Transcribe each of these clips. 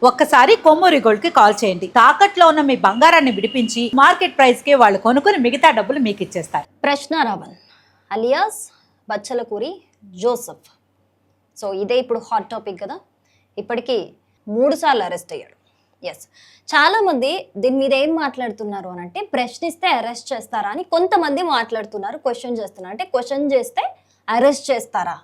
ఒక్కసారి కొమ్మూరి గోల్డ్ కి కాల్ చేయండి. తాకట్లో ఉన్న మీ బంగారాన్ని విడిపించి మార్కెట్ ప్రైస్ కి వాళ్ళు కొనుక్కుని మిగతా డబ్బులు మీకు ఇచ్చేస్తారు. ప్రశ్నారావణ్ అలియాస్ బచ్చలకూరి జోసెఫ్. సో ఇదే ఇప్పుడు హాట్ టాపిక్ కదా. ఇప్పటికీ 3 సార్లు అరెస్ట్ అయ్యాడు. ఎస్, చాలామంది దీని మీద ఏం మాట్లాడుతున్నారు అని అంటే, ప్రశ్నిస్తే అరెస్ట్ చేస్తారా అని కొంతమంది మాట్లాడుతున్నారు. క్వశ్చన్ చేస్తున్నారు, అంటే క్వశ్చన్ చేస్తే అరెస్ట్ చేస్తారా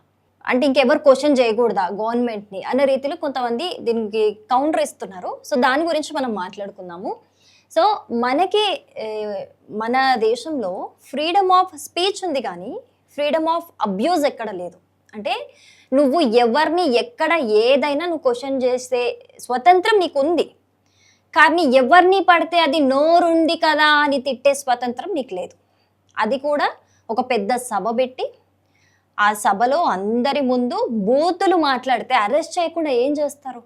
అంటే ఇంకెవరు క్వశ్చన్ చేయకూడదా గవర్నమెంట్ని అన్న రీతిలో కొంతమంది దీనికి కౌంటర్ ఇస్తున్నారు. సో దాని గురించి మనం మాట్లాడుకుందాము. సో మనకి మన దేశంలో ఫ్రీడమ్ ఆఫ్ స్పీచ్ ఉంది, కానీ ఫ్రీడమ్ ఆఫ్ అబ్యూజ్ ఎక్కడ లేదు. అంటే నువ్వు ఎవరిని ఎక్కడ ఏదైనా నువ్వు క్వశ్చన్ చేసే స్వతంత్రం నీకు ఉంది, కానీ ఎవరిని పడితే అది నోరుంది కదా అని తిట్టే స్వతంత్రం నీకు లేదు. అది కూడా ఒక పెద్ద సభ పెట్టి ఆ సభలో అందరి ముందు బూతులు మాట్లాడితే అరెస్ట్ చేయకుండా ఏం చేస్తారు?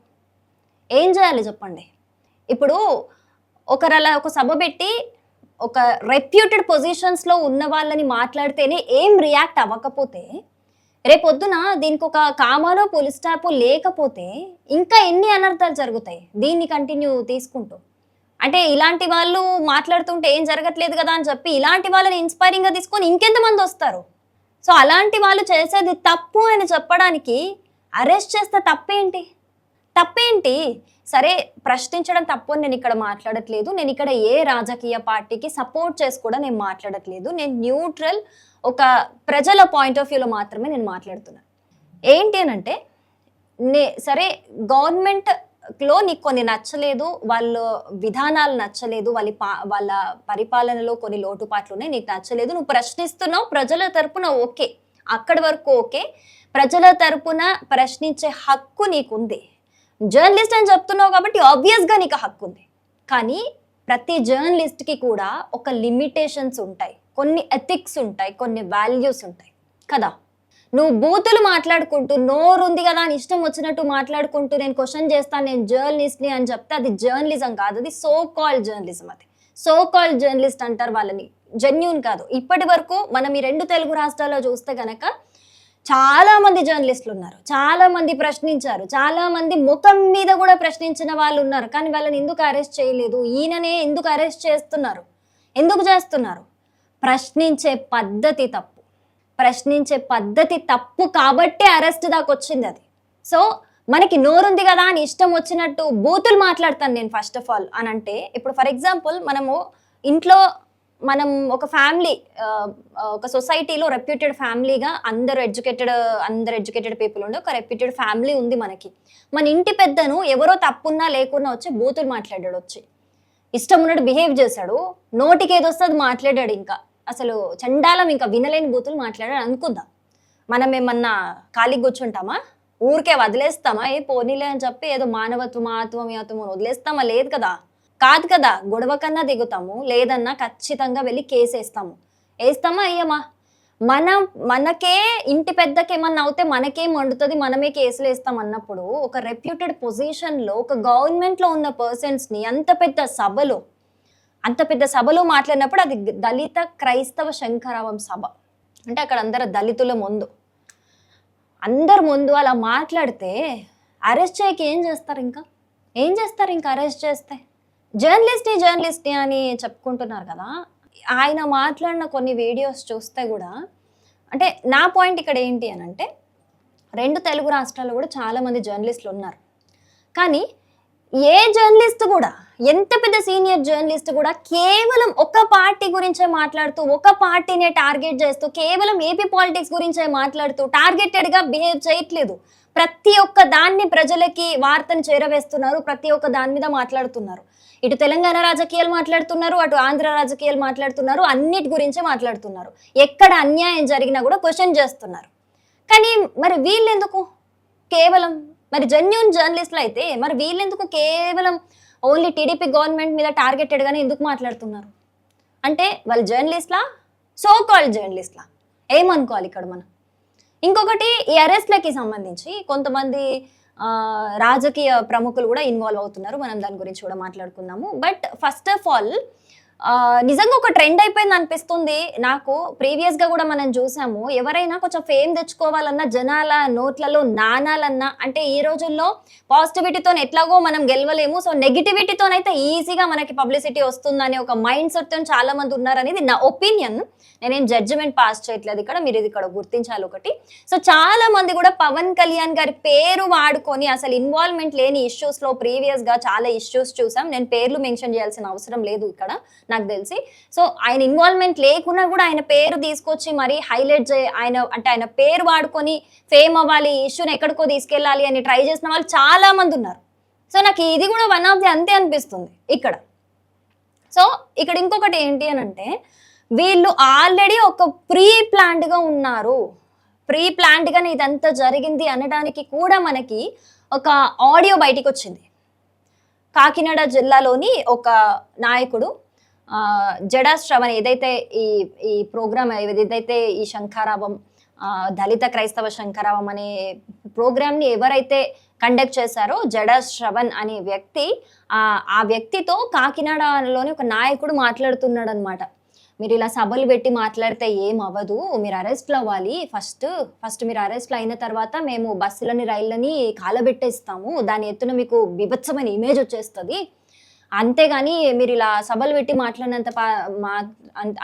ఏం చేయాలి చెప్పండి? ఇప్పుడు ఒక సభ పెట్టి ఒక రెప్యూటెడ్ పొజిషన్స్లో ఉన్న వాళ్ళని మాట్లాడితేనే ఏం రియాక్ట్ అవ్వకపోతే, రేపొద్దున దీనికి ఒక కామానో పోలీస్ స్టాప్ లేకపోతే ఇంకా ఎన్ని అనర్థాలు జరుగుతాయి దీన్ని కంటిన్యూ తీసుకుంటూ. అంటే ఇలాంటి వాళ్ళు మాట్లాడుతుంటే ఏం జరగట్లేదు కదా అని చెప్పి ఇలాంటి వాళ్ళని ఇన్స్పైరింగ్గా తీసుకొని ఇంకెంతమంది వస్తారు? సో అలాంటి వాళ్ళు చేసేది తప్పు అని చెప్పడానికి అరెస్ట్ చేస్తే తప్పేంటి? సరే, ప్రశ్నించడం తప్పు అని నేను ఇక్కడ మాట్లాడట్లేదు. నేను ఇక్కడ ఏ రాజకీయ పార్టీకి సపోర్ట్ చేసి కూడా నేను మాట్లాడట్లేదు. నేను న్యూట్రల్, ఒక ప్రజల పాయింట్ ఆఫ్ వ్యూలో మాత్రమే నేను మాట్లాడుతున్నాను. ఏంటి అని అంటే, సరే గవర్నమెంట్లో నీకు కొన్ని నచ్చలేదు, వాళ్ళ విధానాలు నచ్చలేదు, వాళ్ళ పరిపాలనలో కొన్ని లోటుపాట్లు ఉన్నాయి, నీకు నచ్చలేదు, నువ్వు ప్రశ్నిస్తున్నావు. ప్రజల తరపున ఓకే, అక్కడి వరకు ఓకే, ప్రజల తరపున ప్రశ్నించే హక్కు నీకుంది. జర్నలిస్ట్ అని చెప్తున్నావు కాబట్టి ఆబ్వియస్గా నీకు హక్కు ఉంది. కానీ ప్రతి జర్నలిస్ట్కి కూడా ఒక లిమిటేషన్స్ ఉంటాయి, కొన్ని ఎథిక్స్ ఉంటాయి, కొన్ని వాల్యూస్ ఉంటాయి కదా. నువ్వు బూతులు మాట్లాడుకుంటూ నోరుంది కదా అని ఇష్టం వచ్చినట్టు మాట్లాడుకుంటూ నేను క్వశ్చన్ చేస్తాను, నేను జర్నలిస్ట్ని అని చెప్తే అది జర్నలిజం కాదు, అది సో కాల్డ్ జర్నలిజం. అది సో కాల్డ్ జర్నలిస్ట్ అంటారు వాళ్ళని, జెన్యూన్ కాదు. ఇప్పటి వరకు మనం ఈ 2 తెలుగు రాష్ట్రాల్లో చూస్తే గనక చాలా మంది జర్నలిస్టులు ఉన్నారు, చాలా మంది ప్రశ్నించారు, చాలా మంది ముఖం మీద కూడా ప్రశ్నించిన వాళ్ళు ఉన్నారు. కానీ వాళ్ళని ఎందుకు అరెస్ట్ చేయలేదు? ఈయననే ఎందుకు అరెస్ట్ చేస్తున్నారు? ఎందుకు చేస్తున్నారు? ప్రశ్నించే పద్ధతి తప్పు కాబట్టి అరెస్ట్ దాకా వచ్చింది అది. సో మనకి నోరుంది కదా అని ఇష్టం వచ్చినట్టు బూతులు మాట్లాడతాను నేను ఫస్ట్ ఆఫ్ ఆల్ అని అంటే, ఇప్పుడు ఫర్ ఎగ్జాంపుల్ మనం ఒక ఫ్యామిలీ, ఒక సొసైటీలో రెప్యూటెడ్ ఫ్యామిలీగా అందరు ఎడ్యుకేటెడ్ పీపుల్ ఉండే ఒక రెప్యూటెడ్ ఫ్యామిలీ ఉంది మనకి. మన ఇంటి పెద్దను ఎవరో తప్పున్నా లేకున్నా వచ్చి బూతులు మాట్లాడాడు, వచ్చి ఇష్టం ఉన్నట్టు బిహేవ్ చేశాడు, నోటికి ఏదొస్తుంది మాట్లాడాడు, ఇంకా అసలు చండాలం, ఇంకా వినలేని బూతులు మాట్లాడాడు అనుకుందాం. మనం ఏమన్నా ఖాళీగా కూర్చుంటామా? ఊరికే వదిలేస్తామా? పోనీలే అని చెప్పి ఏదో మానవత్వం వదిలేస్తామా? లేదు కదా, కాదు కదా. గొడవ కన్నా దిగుతాము, లేదన్నా ఖచ్చితంగా వెళ్ళి కేసు వేస్తామా అయ్యమ్మా? మనకే ఇంటి పెద్దకి ఏమన్నా అవుతే మనకేం వండుతుంది, మనమే కేసులు వేస్తాం అన్నప్పుడు, ఒక రెప్యూటెడ్ పొజిషన్లో ఒక గవర్నమెంట్లో ఉన్న పర్సన్స్ని అంత పెద్ద సభలో మాట్లాడినప్పుడు, అది దళిత క్రైస్తవ శంఖరావం సభ అంటే అక్కడ దళితుల ముందు, అందరి ముందు అలా మాట్లాడితే అరెస్ట్ చేయకి ఏం చేస్తారు ఇంకా అరెస్ట్ చేస్తే? జర్నలిస్ట్ని అని చెప్పుకుంటున్నారు కదా. ఆయన మాట్లాడిన కొన్ని వీడియోస్ చూస్తే కూడా, అంటే నా పాయింట్ ఇక్కడ ఏంటి అని అంటే, 2 తెలుగు రాష్ట్రాల్లో కూడా చాలామంది జర్నలిస్టులు ఉన్నారు. కానీ ఏ జర్నలిస్ట్ కూడా, ఎంత పెద్ద సీనియర్ జర్నలిస్ట్ కూడా కేవలం ఒక పార్టీ గురించే మాట్లాడుతూ, ఒక పార్టీనే టార్గెట్ చేస్తూ, కేవలం ఏపీ పాలిటిక్స్ గురించే మాట్లాడుతూ టార్గెటెడ్గా బిహేవ్ చేయట్లేదు. ప్రతి ఒక్క దాన్ని ప్రజలకి వార్తను చేరవేస్తున్నారు, ప్రతి ఒక్క దాని మీద మాట్లాడుతున్నారు. ఇటు తెలంగాణ రాజకీయాలు మాట్లాడుతున్నారు, అటు ఆంధ్ర రాజకీయాలు మాట్లాడుతున్నారు, అన్నిటి గురించే మాట్లాడుతున్నారు. ఎక్కడ అన్యాయం జరిగినా కూడా క్వశ్చన్ చేస్తున్నారు. కానీ మరి వీళ్ళెందుకు కేవలం, మరి జెన్యూన్ జర్నలిస్టులు అయితే మరి వీళ్ళెందుకు కేవలం ఓన్లీ టీడీపీ గవర్నమెంట్ మీద టార్గెటెడ్గానే ఎందుకు మాట్లాడుతున్నారు? అంటే వాళ్ళు జర్నలిస్ట్లా, సో కాల్డ్ జర్నలిస్ట్లా ఏమనుకోవాలి ఇక్కడ మనం? ఇంకొకటి, ఈ అరెస్ట్లకి సంబంధించి కొంతమంది రాజకీయ ప్రముఖులు కూడా ఇన్వాల్వ్ అవుతున్నారు. మనం దాని గురించి కూడా మాట్లాడుకుందాము. బట్ ఫస్ట్ ఆఫ్ ఆల్ నిజంగా ఒక ట్రెండ్ అయిపోయింది అనిపిస్తుంది నాకు. ప్రీవియస్ గా కూడా మనం చూసాము, ఎవరైనా కొంచెం ఫేమ్ తెచ్చుకోవాలన్నా జనాల నోట్లలో నానాలన్నా, అంటే ఈ రోజుల్లో పాజిటివిటీతో ఎట్లాగో మనం గెలవలేము, సో నెగిటివిటీతోనైతే ఈజీగా మనకి పబ్లిసిటీ వస్తుందనే ఒక మైండ్ సెట్ తో చాలా మంది ఉన్నారనేది నా ఒపీనియన్. నేనేం జడ్జిమెంట్ పాస్ చేయట్లేదు ఇక్కడ, మీరు ఇది ఇక్కడ గుర్తించాలి ఒకటి. సో చాలా మంది కూడా పవన్ కళ్యాణ్ గారి పేరు వాడుకొని అసలు ఇన్వాల్వ్మెంట్ లేని ఇష్యూస్ లో ప్రీవియస్ గా చాలా ఇష్యూస్ చూసాం. నేను పేర్లు మెన్షన్ చేయాల్సిన అవసరం లేదు ఇక్కడ నాకు తెలిసి. సో ఆయన ఇన్వాల్వ్మెంట్ లేకున్నా కూడా ఆయన పేరు తీసుకొచ్చి మరి హైలైట్ ఆయన పేరు వాడుకొని ఫేమ్ అవ్వాలి, ఇష్యూని ఎక్కడికో తీసుకెళ్ళాలి అని ట్రై చేసిన వాళ్ళు చాలా మంది ఉన్నారు. సో నాకు ఇది కూడా వన్ ఆఫ్ ది అంతే అనిపిస్తుంది ఇక్కడ. సో ఇక్కడ ఇంకొకటి ఏంటి అని అంటే, వీళ్ళు ఆల్రెడీ ఒక ప్రీ ప్లాన్డ్గా ఉన్నారు. ప్రీ ప్లాన్డ్గానే ఇదంతా జరిగింది అనడానికి కూడా మనకి ఒక ఆడియో బయటికి వచ్చింది. కాకినాడ జిల్లాలోని ఒక నాయకుడు జడా శ్రవణ్, ఏదైతే ఈ ప్రోగ్రామ్ ఏదైతే ఈ శంఖారావం దళిత క్రైస్తవ శంఖారావం అనే ప్రోగ్రామ్ని ఎవరైతే కండక్ట్ చేశారో జడా శ్రవణ్ అనే వ్యక్తి, ఆ వ్యక్తితో కాకినాడలోని ఒక నాయకుడు మాట్లాడుతున్నాడు అనమాట. మీరు ఇలా సభలు పెట్టి మాట్లాడితే ఏం అవ్వదు, మీరు అరెస్ట్లు అవ్వాలి, ఫస్ట్ మీరు అరెస్ట్లు అయిన తర్వాత మేము బస్సులని రైళ్ళని కాలబెట్టేస్తాము, దాని ఎత్తున మీకు బీభత్సమైన ఇమేజ్ వచ్చేస్తుంది, అంతేగాని మీరు ఇలా సభలు పెట్టి మాట్లాడినంత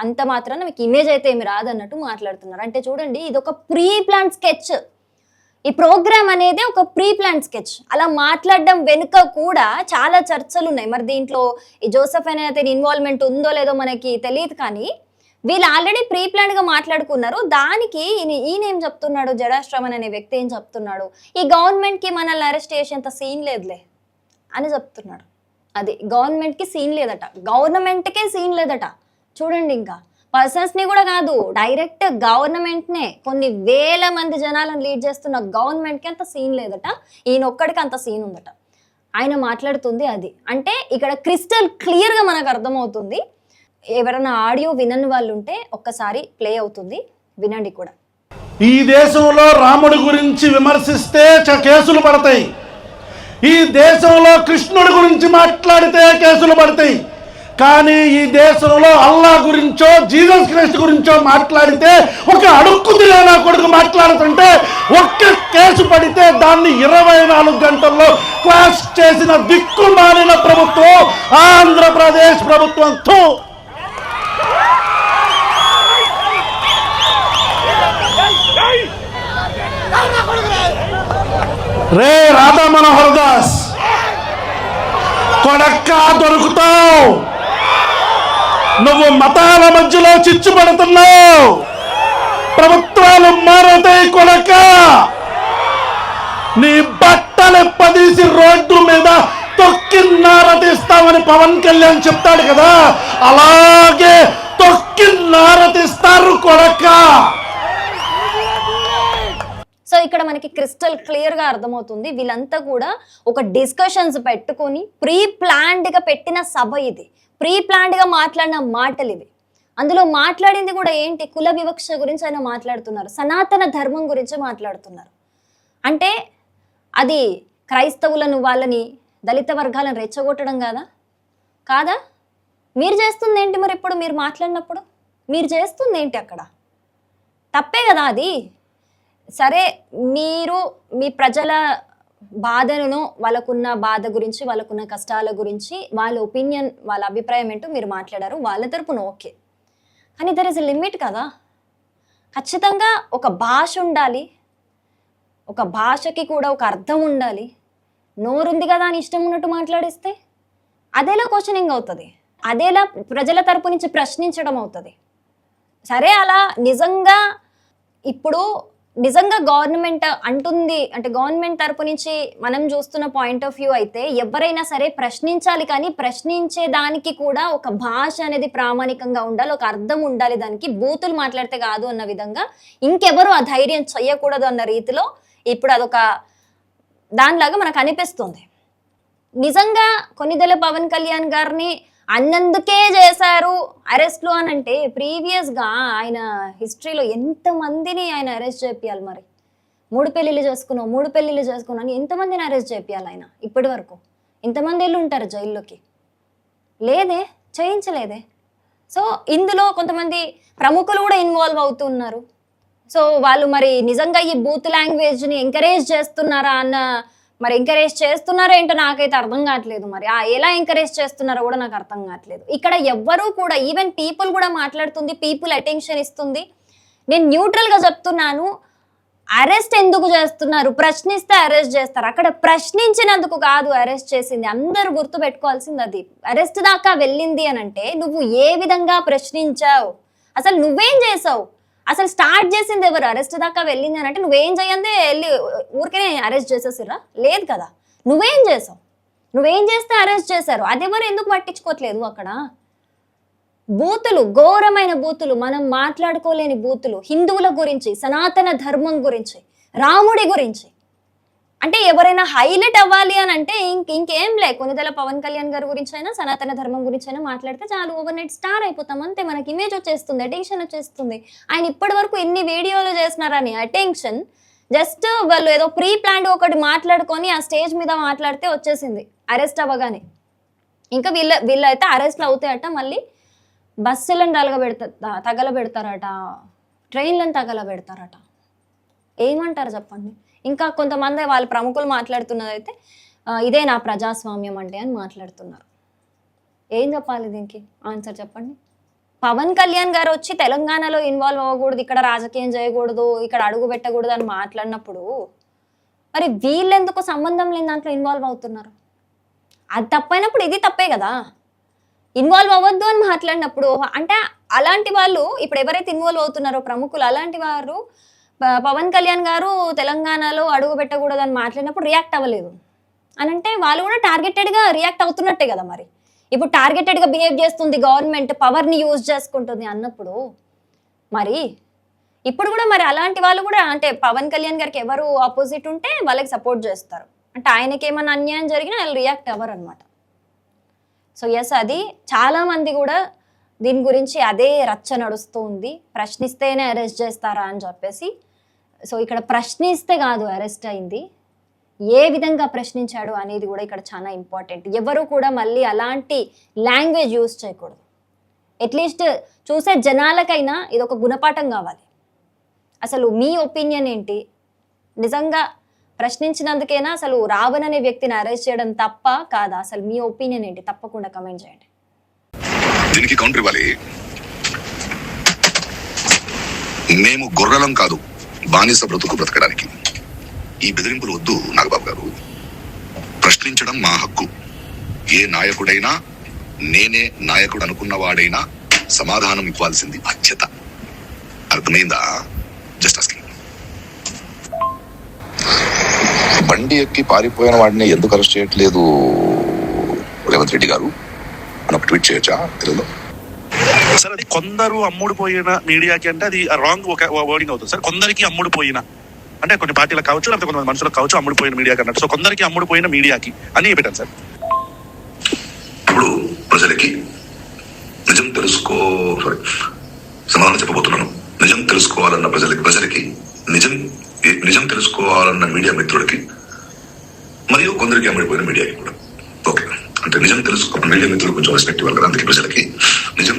అంత మాత్రాన మీకు ఇమేజ్ అయితే ఏమి రాదన్నట్టు మాట్లాడుతున్నారు. అంటే చూడండి, ఇది ఒక ప్రీ ప్లాన్ స్కెచ్. ఈ ప్రోగ్రామ్ అనేది ఒక ప్రీ ప్లాన్ స్కెచ్. అలా మాట్లాడడం వెనుక కూడా చాలా చర్చలు ఉన్నాయి. మరి దీంట్లో ఈ జోసెఫ్ అనే అతని ఇన్వాల్వ్మెంట్ ఉందో లేదో మనకి తెలియదు, కానీ వీళ్ళు ఆల్రెడీ ప్రీ ప్లాన్ గా మాట్లాడుకున్నారు. దానికి ఈయన ఏం చెప్తున్నాడు, జడా శ్రవణ్ అనే వ్యక్తి ఏం చెప్తున్నాడు, ఈ గవర్నమెంట్ కి మనల్ని అరెస్ట్ చేసేంత సీన్ లేదులే అని చెప్తున్నాడు. అది గవర్నమెంట్కి సీన్ లేదట, గవర్నమెంట్కే సీన్ లేదట. చూడండి, ఇంకా పర్సన్స్ని కూడా కాదు, డైరెక్ట్ గవర్నమెంట్నే, కొన్ని వేల మంది జనాలను లీడ్ చేస్తున్న గవర్నమెంట్కి అంత సీన్ లేదట, ఈయన ఒక్కడికి అంత సీన్ ఉందట. ఆయన మాట్లాడుతుంది అది. అంటే ఇక్కడ క్రిస్టల్ క్లియర్గా మనకు అర్థమవుతుంది. ఎవరైనా ఆడియో వినని వాళ్ళు ఉంటే ఒక్కసారి ప్లే అవుతుంది, వినండి కూడా. ఈ దేశంలో రాముడి గురించి విమర్శిస్తే కేసులు పడతాయి, ఈ దేశంలో కృష్ణుడి గురించి మాట్లాడితే కేసులు పడతాయి, కానీ ఈ దేశంలో అల్లా గురించో జీసస్ క్రైస్ట్ గురించో మాట్లాడితే, ఒక అడుక్కు తినే కొడుకు మాట్లాడుతుంటే ఒక్క కేసు పడితే దాన్ని 24 గంటల్లో క్లాస్ చేసిన దిక్కుమాలిన ప్రభుత్వం ఆంధ్రప్రదేశ్ ప్రభుత్వంతో. రే రాధా మనోహర్ దాస్, కొడక్క దొరుకుతావు, నువ్వు మతాల మధ్యలో చిచ్చు పడుతున్నావు, ప్రభుత్వాలు మారతాయి కొడక్క, నీ బట్టలు పదీసి రోడ్డు మీద తొక్కి నారతీస్తామని పవన్ కళ్యాణ్ చెప్తాడు కదా, అలాగే తొక్కి నారతీస్తారు కొడక్క. సో ఇక్కడ మనకి క్రిస్టల్ క్లియర్ గా అర్థమవుతుంది, వీళ్ళంతా కూడా ఒక డిస్కషన్స్ పెట్టుకొని ప్రీ ప్లాన్డ్ గా పెట్టిన సభ ఇది, ప్రీ ప్లాన్డ్ గా మాట్లాడిన మాటలు ఇవి. అందులో మాట్లాడింది కూడా ఏంటి, కుల వివక్ష గురించి ఆయన మాట్లాడుతున్నారు, సనాతన ధర్మం గురించి మాట్లాడుతున్నారు. అంటే అది క్రైస్తవులను, వాళ్ళని, దళిత వర్గాలను రెచ్చగొట్టడం కాదా? మీరు చేస్తుంది ఏంటి మరి? ఇప్పుడు మీరు మాట్లాడినప్పుడు మీరు చేస్తుంది ఏంటి? అక్కడ తప్పే కదా అది. సరే, మీరు మీ ప్రజల బాధలను, వాళ్ళకున్న బాధ గురించి, వాళ్ళకున్న కష్టాల గురించి, వాళ్ళ ఒపీనియన్, వాళ్ళ అభిప్రాయం ఏంటో మీరు మాట్లాడారు, వాళ్ళ తరపున ఓకే. కానీ దర్ ఇస్ ఎ లిమిట్ కదా. ఖచ్చితంగా ఒక భాష ఉండాలి, ఒక భాషకి కూడా ఒక అర్థం ఉండాలి. నోరుంది కదా అని ఇష్టం ఉన్నట్టు మాట్లాడిస్తే అదేలా క్వశ్చనింగ్ అవుతుంది, అదేలా ప్రజల తరపు నుంచి ప్రశ్నించడం అవుతుంది. సరే, అలా నిజంగా గవర్నమెంట్ అంటుంది అంటే, గవర్నమెంట్ తరపు నుంచి మనం చూస్తున్న పాయింట్ ఆఫ్ వ్యూ అయితే ఎవరైనా సరే ప్రశ్నించాలి, కానీ ప్రశ్నించే దానికి కూడా ఒక భాష అనేది ప్రామాణికంగా ఉండాలి, ఒక అర్థం ఉండాలి, దానికి బూతులు మాట్లాడితే కాదు అన్న విధంగా, ఇంకెవరు ఆ ధైర్యం చెయ్యకూడదు అన్న రీతిలో ఇప్పుడు అదొక దానిలాగా మనకు అనిపిస్తుంది. నిజంగా కొన్నిదెల పవన్ కళ్యాణ్ గారిని అన్నందుకే చేశారు అరెస్ట్లు అని అంటే, ప్రీవియస్గా ఆయన హిస్టరీలో ఎంతమందిని ఆయన అరెస్ట్ చేపియాలి? మరి 3 పెళ్ళిళ్ళు చేసుకున్నావు అని ఎంతమందిని అరెస్ట్ చేపియాలి ఆయన? ఇప్పటి వరకు ఇంతమంది వెళ్ళి ఉంటారు జైల్లోకి? లేదే, చేయించలేదే. సో ఇందులో కొంతమంది ప్రముఖులు కూడా ఇన్వాల్వ్ అవుతున్నారు. సో వాళ్ళు మరి నిజంగా ఈ బూత్ లాంగ్వేజ్ని ఎంకరేజ్ చేస్తున్నారా మరి ఎంకరేజ్ చేస్తున్నారో ఏంటో నాకైతే అర్థం కావట్లేదు. మరి ఎలా ఎంకరేజ్ చేస్తున్నారో కూడా నాకు అర్థం కావట్లేదు. ఇక్కడ ఎవ్వరూ కూడా, ఈవెన్ పీపుల్ కూడా మాట్లాడుతుంది, పీపుల్ అటెన్షన్ ఇస్తుంది. నేను న్యూట్రల్గా చెప్తున్నాను, అరెస్ట్ ఎందుకు చేస్తున్నారు, ప్రశ్నిస్తే అరెస్ట్ చేస్తారు. అక్కడ ప్రశ్నించినందుకు కాదు అరెస్ట్ చేసింది. అందరూ గుర్తు పెట్టుకోవాల్సింది అది. అరెస్ట్ దాకా వెళ్ళింది అని అంటే నువ్వు ఏ విధంగా ప్రశ్నించావు, అసలు నువ్వేం చేసావు, అసలు స్టార్ట్ చేసింది ఎవరు? అరెస్ట్ దాకా వెళ్ళింది అని అంటే నువ్వేం చేయందే వెళ్ళి ఊరికే అరెస్ట్ చేసేసిరా? లేదు కదా. నువ్వేం చేసావు, నువ్వేం చేస్తే అరెస్ట్ చేశారు, అదెవరు ఎందుకు పట్టించుకోవట్లేదు? అక్కడ బూతులు, ఘోరమైన బూతులు, మనం మాట్లాడుకోలేని బూతులు, హిందువుల గురించి, సనాతన ధర్మం గురించి, రాముడి గురించి. అంటే ఎవరైనా హైలైట్ అవ్వాలి అని అంటే ఇంకేం లే, కొనిదెల పవన్ కళ్యాణ్ గారి గురించి అయినా, సనాతన ధర్మం గురించి అయినా మాట్లాడితే చాలు, ఓవర్ నైట్ స్టార్ అయిపోతాం అంతే. మనకి ఇమేజ్ వచ్చేస్తుంది, అటెన్షన్ వచ్చేస్తుంది. ఆయన ఇప్పటి వరకు ఎన్ని వీడియోలు చేసినారని అటెన్షన్, జస్ట్ వాళ్ళు ఏదో ప్రీ ప్లాన్ ఒకటి మాట్లాడుకొని ఆ స్టేజ్ మీద మాట్లాడితే వచ్చేసింది అరెస్ట్ అవ్వగానే. ఇంకా వీళ్ళైతే అరెస్ట్లు అవుతాయట, మళ్ళీ బస్సులను తగలబెడతారట, ట్రైన్లను తగలబెడతారట. ఏమంటారు చెప్పండి? ఇంకా కొంతమంది వాళ్ళ ప్రముఖులు మాట్లాడుతున్నదైతే ఇదే నా ప్రజాస్వామ్యం అంటే అని మాట్లాడుతున్నారు. ఏం చెప్పాలి దీనికి ఆన్సర్ చెప్పండి? పవన్ కళ్యాణ్ గారు వచ్చి తెలంగాణలో ఇన్వాల్వ్ అవ్వకూడదు, ఇక్కడ రాజకీయం చేయకూడదు, ఇక్కడ అడుగు పెట్టకూడదు అని మాట్లాడినప్పుడు మరి వీళ్ళెందుకు సంబంధం లేని దాంట్లో ఇన్వాల్వ్ అవుతున్నారు? అది తప్పైనప్పుడు ఇది తప్పే కదా. ఇన్వాల్వ్ అవ్వద్దు అని మాట్లాడినప్పుడు అంటే అలాంటి వాళ్ళు ఇప్పుడు ఎవరైతే ఇన్వాల్వ్ అవుతున్నారో ప్రముఖులు, అలాంటి వారు పవన్ కళ్యాణ్ గారు తెలంగాణలో అడుగు పెట్టకూడదు అని మాట్లాడినప్పుడు రియాక్ట్ అవ్వలేదు అని అంటే వాళ్ళు కూడా టార్గెటెడ్గా రియాక్ట్ అవుతున్నట్టే కదా. మరి ఇప్పుడు టార్గెటెడ్గా బిహేవ్ చేస్తుంది గవర్నమెంట్, పవర్ని యూజ్ చేసుకుంటుంది అన్నప్పుడు మరి ఇప్పుడు కూడా మరి అలాంటి వాళ్ళు కూడా అంటే పవన్ కళ్యాణ్ గారికి ఎవరు ఆపోజిట్ ఉంటే వాళ్ళకి సపోర్ట్ చేస్తారు. అంటే ఆయనకి ఏమైనా అన్యాయం జరిగినా వాళ్ళు రియాక్ట్ అవ్వరు అనమాట. సో ఎస్, అది చాలామంది కూడా దీని గురించి అదే రచ్చ నడుస్తూ ఉంది. ప్రశ్నిస్తేనే అరెస్ట్ చేస్తారా అని చెప్పేసి. సో ఇక్కడ ప్రశ్నిస్తే కాదు అరెస్ట్ అయింది, ఏ విధంగా ప్రశ్నించాడు అనేది కూడా ఇక్కడ చాలా ఇంపార్టెంట్. ఎవరు కూడా మళ్ళీ అలాంటి లాంగ్వేజ్ యూజ్ చేయకూడదు. అట్లీస్ట్ చూసే జనాలకైనా ఇది ఒక గుణపాఠం కావాలి. అసలు మీ ఒపీనియన్ ఏంటి? నిజంగా ప్రశ్నించినందుకైనా అసలు రావణ్ అనే వ్యక్తిని అరెస్ట్ చేయడం తప్ప కాదా? అసలు మీ ఒపీనియన్ ఏంటి? తప్పకుండా కమెంట్ చేయండి. దీనికి కౌంటర్ ఇవ్వాలి. మేము గొర్రెలం కాదు బానిస బ్రతుకు బ్రతకడానికి. ఈ బెదిరింపులు వద్దు నాగబాబు గారు. ప్రశ్నించడం మా హక్కు. ఏ నాయకుడైనా, నేనే నాయకుడు అనుకున్న వాడైనా సమాధానం ఇవ్వాల్సింది బాధ్యత. అర్థమైందా? Just asking. బండి ఎక్కి పారిపోయిన వాడిని ఎందుకు అరెస్ట్ చేయట్లేదు రేవంత్ రెడ్డి గారు అని ఒక ట్వీట్ చేయొచ్చా తెలుగులో? సార్ అది కొందరు అమ్ముడుపోయిన మీడియాకి అంటే అది రాంగ్ వర్డింగ్ అవుతుంది సార్. కొందరికి అమ్ముడుపోయిన అంటే కొన్ని పార్టీలకు కావచ్చు, లేకపోతే కొంతమంది మనుషులకు కావచ్చు అమ్ముడుపోయిన మీడియాకి అన్నట్టు. సో కొందరికి అమ్ముడుపోయిన మీడియాకి అని పెట్టాను సార్. ఇప్పుడు ప్రజలకి నిజం సమాధానం చెప్పబోతున్నాను. నిజం తెలుసుకోవాలన్న ప్రజలకి నిజం తెలుసుకోవాలన్న మీడియా మిత్రుడికి మరియు కొందరికి అమ్ముడిపోయిన మీడియాకి కూడా. ఓకే, అంటే నిజం మీడియా మిత్రులు కొంచెం రెస్పెక్ట్ ఇవ్వాలి కదా. అందుకే ప్రజలకి నిజం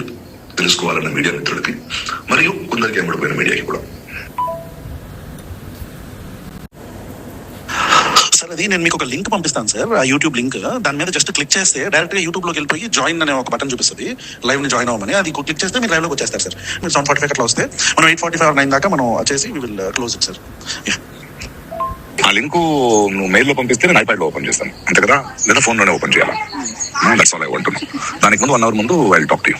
తెలుసుకోవాలన్న మీడియా మిత్రులకి మరియు కొందరికి అమ్ముడిపోయిన మీడియాకి కూడా. సార్ అది నేను మీకు ఒక లింక్ పంపిస్తాను సార్, ఆ యూట్యూబ్ లింక్. దాని మీద జస్ట్ క్లిక్ చేస్తే డైరెక్ట్ గా యూట్యూబ్ లోకి వెళ్ళిపోయి జాయిన్ అనే ఒక బటన్ చూపిస్తుంది, లైవ్ ని జాయిన్ అవ్వమని. అది క్లిక్ చేస్తే మీరు లైవ్ లోకి వచ్చేస్తారు సార్. మీరు 7:45 అట్లా వస్తే మనం 8:45 or 9 దాకా మనం వచ్చేసి we will close it sir. ఆ లింక్ నువ్వు మెయిల్ లో పంపిస్తే నేను ఐప్యాడ్ లో ఓపెన్ చేస్తాను అంతే కదా, లేదా ఫోన్ లోనే ఓపెన్ చేయాలా? That's all I want to know. దానికి ముందు 1 hour ముందు I will talk to you.